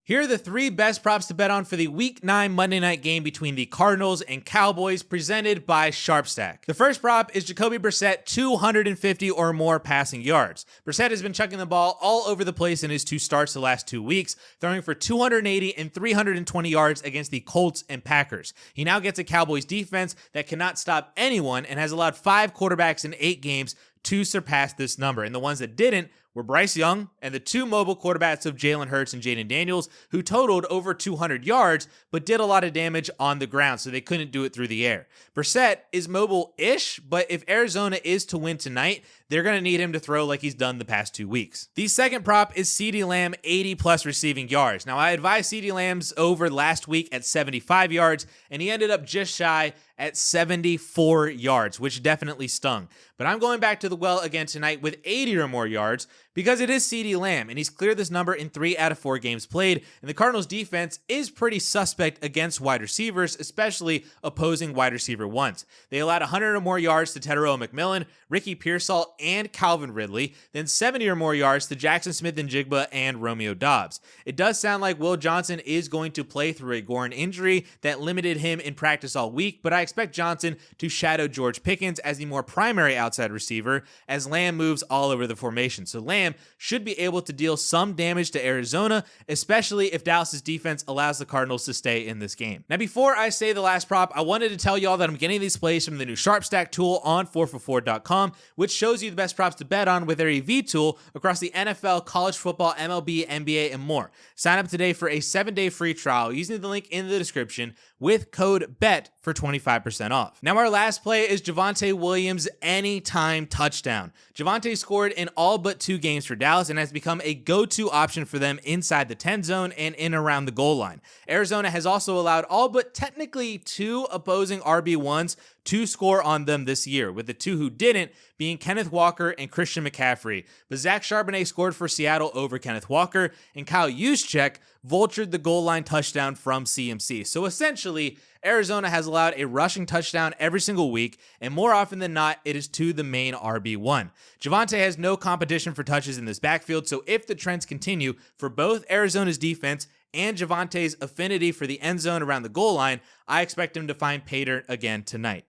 Here are the three best props to bet on for the Week 9 Monday night game between the Cardinals and Cowboys, presented by Sharpstack. The first prop is Jacoby Brissett 250 or more passing yards. Brissett has been chucking the ball all over the place in his two starts the last 2 weeks, throwing for 280 and 320 yards against the Colts and Packers. He now gets a Cowboys defense that cannot stop anyone and has allowed 5 quarterbacks in 8 games to surpass this number. And the ones that didn't were Bryce Young and the 2 mobile quarterbacks of Jalen Hurts and Jaden Daniels, who totaled over 200 yards, but did a lot of damage on the ground, so they couldn't do it through the air. Brissett is mobile-ish, but if Arizona is to win tonight, they're going to need him to throw like he's done the past 2 weeks. The second prop is CeeDee Lamb 80-plus receiving yards. Now, I advised CeeDee Lamb's over last week at 75 yards, and he ended up just shy at 74 yards, which definitely stung. But I'm going back to the well again tonight with 80 or more yards because it is CeeDee Lamb, and he's cleared this number in 3 out of 4 games played, and the Cardinals defense is pretty suspect against wide receivers, especially opposing wide receiver ones. They allowed 100 or more yards to Tetairoa McMillan, Ricky Pearsall, and Calvin Ridley, then 70 or more yards to Jackson Smith-Njigba and Romeo Doubs. It does sound like Will Johnson is going to play through a groin injury that limited him in practice all week, but I expect Johnson to shadow George Pickens as the more primary outside receiver as Lamb moves all over the formation. So Lamb should be able to deal some damage to Arizona, especially if Dallas's defense allows the Cardinals to stay in this game. Now, before I say the last prop, I wanted to tell you all that I'm getting these plays from the new Sharpstack tool on 4for4.com, which shows you the best props to bet on with their EV tool across the NFL, college football, MLB, NBA, and more. Sign up today for a 7-day free trial using the link in the description with code BET for 25% off. Now, our last play is Javonte Williams' anytime touchdown. Javonte scored in all but 2 games for Dallas and has become a go-to option for them inside the 10 zone and in around the goal line. Arizona has also allowed all but technically 2 opposing RB1s to score on them this year, with the 2 who didn't being Kenneth Walker and Christian McCaffrey. But Zach Charbonnet scored for Seattle over Kenneth Walker, and Kyle Juszczyk vultured the goal line touchdown from CMC. So essentially, Arizona has allowed a rushing touchdown every single week, and more often than not, it is to the main RB1. Javonte has no competition for touches in this backfield, so if the trends continue for both Arizona's defense and Javonte's affinity for the end zone around the goal line, I expect him to find pay dirt again tonight.